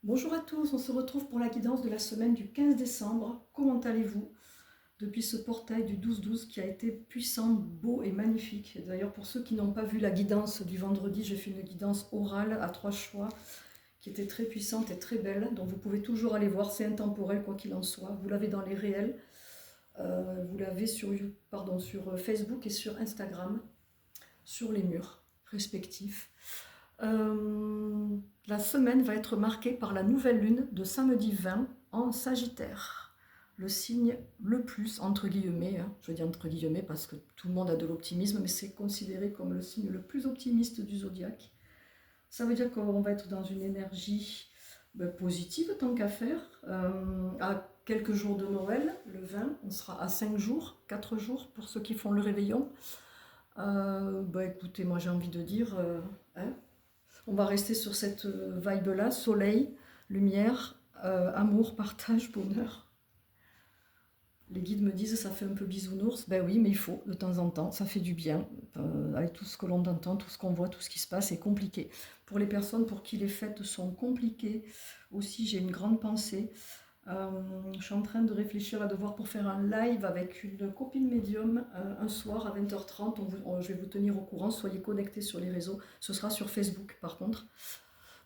Bonjour à tous, on se retrouve pour la guidance de la semaine du 15 décembre. Comment allez-vous depuis ce portail du 12-12 qui a été puissant, beau et magnifique? D'ailleurs, pour ceux qui n'ont pas vu la guidance du vendredi, j'ai fait une guidance orale à 3 choix qui était très puissante et très belle. Donc vous pouvez toujours aller voir, c'est intemporel quoi qu'il en soit. Vous l'avez dans les réels, vous l'avez sur Facebook et sur Instagram, sur les murs respectifs. La semaine va être marquée par la nouvelle lune de samedi 20 en Sagittaire. Le signe le plus, entre guillemets, hein, je veux dire entre guillemets parce que tout le monde a de l'optimisme, mais c'est considéré comme le signe le plus optimiste du zodiaque. Ça veut dire qu'on va être dans une énergie positive tant qu'à faire. À quelques jours de Noël, le 20, on sera à 5 jours, 4 jours pour ceux qui font le réveillon. Écoutez, moi j'ai envie de dire, hein, on va rester sur cette vibe-là, soleil, lumière, amour, partage, bonheur. Les guides me disent ça fait un peu bisounours. Ben oui, mais il faut de temps en temps, ça fait du bien. Avec tout ce que l'on entend, tout ce qu'on voit, tout ce qui se passe, c'est compliqué. Pour les personnes pour qui les fêtes sont compliquées, aussi j'ai une grande pensée. Je suis en train de réfléchir à devoir pour faire un live avec une copine médium un soir à 20h30. Je vais vous tenir au courant, soyez connectés sur les réseaux. Ce sera sur Facebook par contre.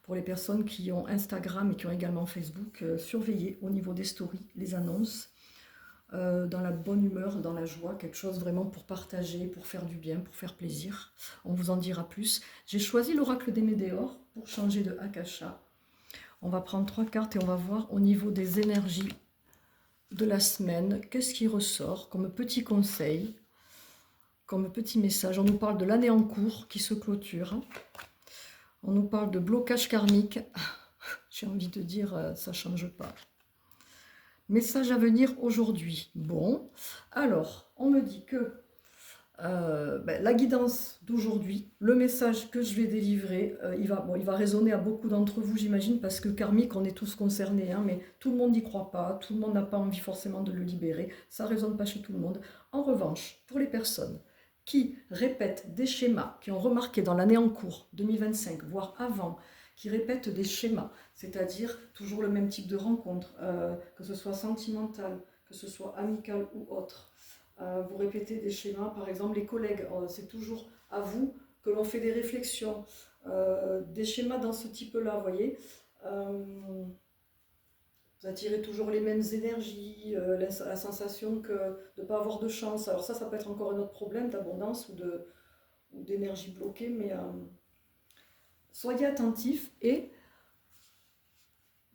Pour les personnes qui ont Instagram et qui ont également Facebook, surveillez au niveau des stories, les annonces, dans la bonne humeur, dans la joie, quelque chose vraiment pour partager, pour faire du bien, pour faire plaisir. On vous en dira plus. J'ai choisi l'oracle des Médéors pour changer de Akasha. On va prendre 3 cartes et on va voir au niveau des énergies de la semaine, qu'est-ce qui ressort comme petit conseil, comme petit message. On nous parle de l'année en cours qui se clôture. On nous parle de blocage karmique. J'ai envie de dire, ça ne change pas. Message à venir aujourd'hui. Bon, alors, on me dit que la guidance d'aujourd'hui, le message que je vais délivrer, il va résonner à beaucoup d'entre vous, j'imagine, parce que karmique, on est tous concernés, hein, mais tout le monde n'y croit pas, tout le monde n'a pas envie forcément de le libérer, ça ne résonne pas chez tout le monde. En revanche, pour les personnes qui répètent des schémas, qui ont remarqué dans l'année en cours, 2025, voire avant, qui répètent des schémas, c'est-à-dire toujours le même type de rencontre, que ce soit sentimental, que ce soit amical ou autre. Vous répétez des schémas, par exemple les collègues, c'est toujours à vous que l'on fait des réflexions, des schémas dans ce type-là, vous voyez. Vous attirez toujours les mêmes énergies, la sensation de ne pas avoir de chance. Alors ça peut être encore un autre problème d'abondance ou d'énergie bloquée, mais soyez attentifs et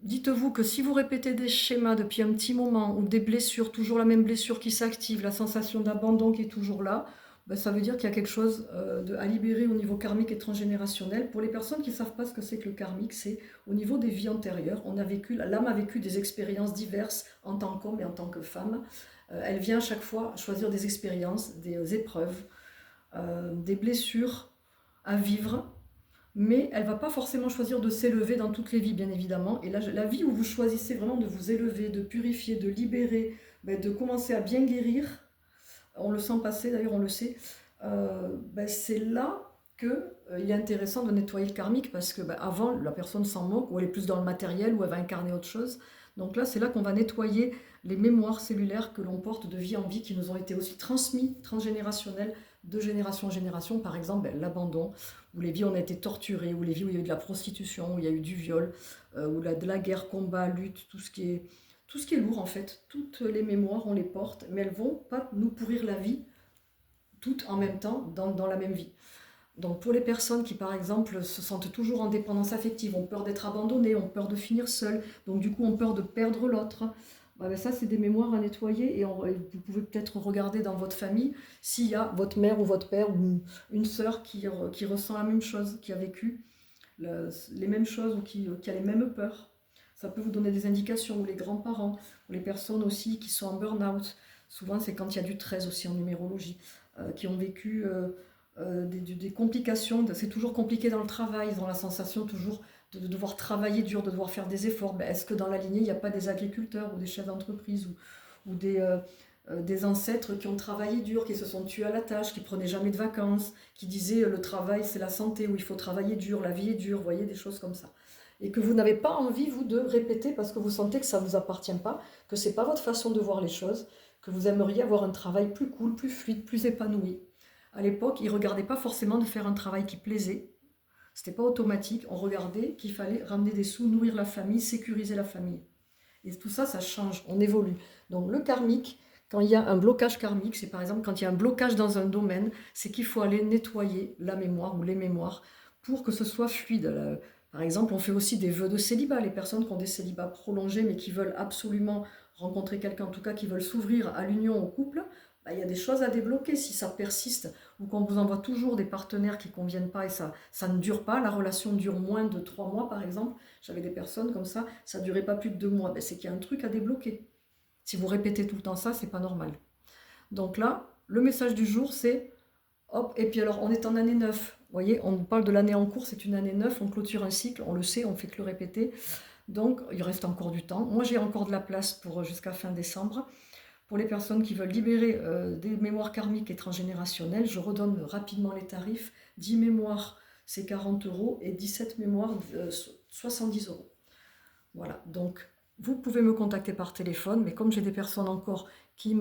dites-vous que si vous répétez des schémas depuis un petit moment ou des blessures, toujours la même blessure qui s'active, la sensation d'abandon qui est toujours là, ça veut dire qu'il y a quelque chose à libérer au niveau karmique et transgénérationnel. Pour les personnes qui ne savent pas ce que c'est que le karmique, c'est au niveau des vies antérieures. L'âme a vécu des expériences diverses en tant qu'homme et en tant que femme. Elle vient à chaque fois choisir des expériences, des épreuves, des blessures à vivre, mais elle ne va pas forcément choisir de s'élever dans toutes les vies, bien évidemment. Et là, la vie où vous choisissez vraiment de vous élever, de purifier, de libérer, de commencer à bien guérir, on le sent passer, d'ailleurs on le sait, c'est là qu'il est intéressant de nettoyer le karmique, parce que avant, la personne s'en moque, ou elle est plus dans le matériel, ou elle va incarner autre chose. Donc là, c'est là qu'on va nettoyer les mémoires cellulaires que l'on porte de vie en vie, qui nous ont été aussi transmis, transgénérationnelles, de génération en génération. Par exemple, l'abandon, où les vies ont été torturées, où les vies où il y a eu de la prostitution, où il y a eu du viol, où de la guerre, combat, lutte, tout ce qui est lourd en fait. Toutes les mémoires, on les porte, mais elles ne vont pas nous pourrir la vie toutes en même temps dans la même vie. Donc pour les personnes qui par exemple se sentent toujours en dépendance affective, ont peur d'être abandonnées, ont peur de finir seules, donc du coup ont peur de perdre l'autre, ça c'est des mémoires à nettoyer et vous pouvez peut-être regarder dans votre famille s'il y a votre mère ou votre père ou une sœur qui ressent la même chose, qui a vécu les mêmes choses ou qui a les mêmes peurs. Ça peut vous donner des indications, ou les grands-parents, ou les personnes aussi qui sont en burn-out. Souvent c'est quand il y a du 13 aussi en numérologie, qui ont vécu des complications. C'est toujours compliqué dans le travail, ils ont la sensation toujours de devoir travailler dur, de devoir faire des efforts. Est-ce que dans la lignée, il n'y a pas des agriculteurs ou des chefs d'entreprise ou des ancêtres qui ont travaillé dur, qui se sont tués à la tâche, qui prenaient jamais de vacances, qui disaient le travail c'est la santé, où il faut travailler dur, la vie est dure, vous voyez, des choses comme ça. et que vous n'avez pas envie, vous, de répéter parce que vous sentez que ça ne vous appartient pas, que ce n'est pas votre façon de voir les choses, que vous aimeriez avoir un travail plus cool, plus fluide, plus épanoui. À l'époque, ils ne regardaient pas forcément de faire un travail qui plaisait. C'était pas automatique. On regardait qu'il fallait ramener des sous, nourrir la famille, sécuriser la famille. Et tout ça, ça change, on évolue. Donc le karmique, quand il y a un blocage karmique, c'est par exemple quand il y a un blocage dans un domaine, c'est qu'il faut aller nettoyer la mémoire ou les mémoires pour que ce soit fluide. Par exemple, on fait aussi des vœux de célibat. Les personnes qui ont des célibats prolongés mais qui veulent absolument rencontrer quelqu'un, en tout cas qui veulent s'ouvrir à l'union au couple, bah, il y a des choses à débloquer. Si ça persiste ou qu'on vous envoie toujours des partenaires qui ne conviennent pas et ça ne dure pas, la relation dure moins de 3 mois par exemple, j'avais des personnes comme ça ne durait pas plus de 2 mois, ben, c'est qu'il y a un truc à débloquer. Si vous répétez tout le temps ça, c'est pas normal. Donc là, le message du jour, c'est hop, et puis alors on est en année 9. Vous voyez, on parle de l'année en cours, c'est une année 9, on clôture un cycle, on le sait, on fait que le répéter. Donc il reste encore du temps. Moi j'ai encore de la place pour jusqu'à fin décembre. Pour les personnes qui veulent libérer des mémoires karmiques et transgénérationnelles, je redonne rapidement les tarifs. 10 mémoires, c'est 40 euros et 17 mémoires, 70 euros. Voilà, donc vous pouvez me contacter par téléphone, mais comme j'ai des personnes encore qui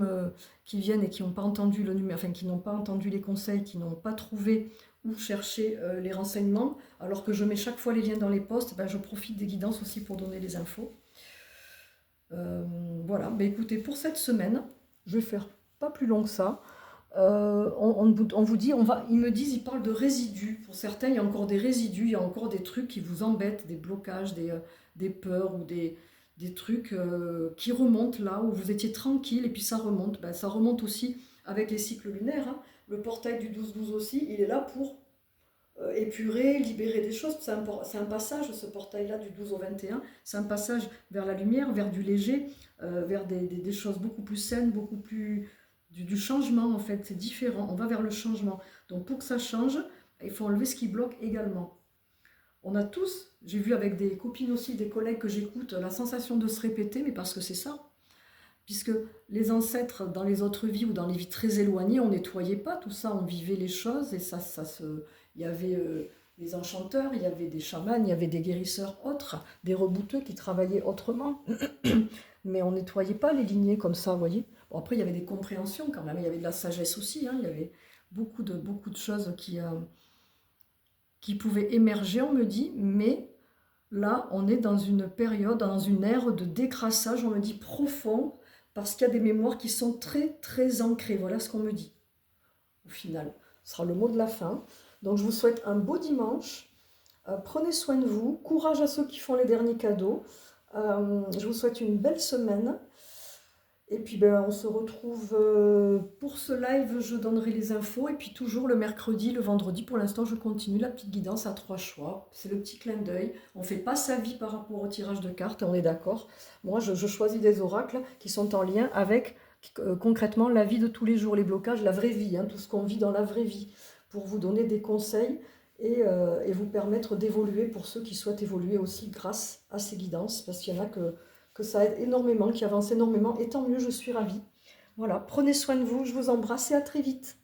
viennent et qui n'ont pas entendu le numéro, enfin qui n'ont pas entendu les conseils, qui n'ont pas trouvé où chercher les renseignements, alors que je mets chaque fois les liens dans les posts, ben je profite des guidances aussi pour donner les infos. Voilà, ben écoutez, pour cette semaine, je vais faire pas plus long que ça. On vous dit, ils me disent, ils parlent de résidus. Pour certains, il y a encore des résidus, il y a encore des trucs qui vous embêtent, des blocages, des peurs ou des trucs qui remontent là où vous étiez tranquille et puis ça remonte. Ben, ça remonte aussi avec les cycles lunaires, hein. Le portail du 12-12 aussi, il est là pour épurer, libérer des choses. C'est un passage, ce portail-là, du 12 au 21. C'est un passage vers la lumière, vers du léger, vers des choses beaucoup plus saines, beaucoup plus du changement, en fait. C'est différent, on va vers le changement. Donc pour que ça change, il faut enlever ce qui bloque également. On a tous, j'ai vu avec des copines aussi, des collègues que j'écoute, la sensation de se répéter, mais parce que c'est ça. Puisque les ancêtres, dans les autres vies ou dans les vies très éloignées, on nettoyait pas tout ça, on vivait les choses et il y avait les enchanteurs, il y avait des chamans, il y avait des guérisseurs autres, des rebouteux qui travaillaient autrement. Mais on nettoyait pas les lignées comme ça, vous voyez. Bon, après, il y avait des compréhensions quand même, il y avait de la sagesse aussi, hein, il y avait beaucoup de choses qui pouvaient émerger, on me dit, mais là, on est dans une période, dans une ère de décrassage, on me dit profond, parce qu'il y a des mémoires qui sont très, très ancrées. Voilà ce qu'on me dit, au final. Ce sera le mot de la fin. Donc, je vous souhaite un beau dimanche. Prenez soin de vous. Courage à ceux qui font les derniers cadeaux. Je vous souhaite une belle semaine. Et puis, ben, on se retrouve pour ce live. Je donnerai les infos. Et puis, toujours le mercredi, le vendredi. Pour l'instant, je continue la petite guidance à 3 choix. C'est le petit clin d'œil. On ne fait pas sa vie par rapport au tirage de cartes. On est d'accord. Moi, je choisis des oracles qui sont en lien avec concrètement la vie de tous les jours, les blocages, la vraie vie, hein, tout ce qu'on vit dans la vraie vie, pour vous donner des conseils et vous permettre d'évoluer pour ceux qui souhaitent évoluer aussi grâce à ces guidances, parce qu'il y en a que ça aide énormément, qui avancent énormément, et tant mieux, je suis ravie. Voilà, prenez soin de vous, je vous embrasse et à très vite.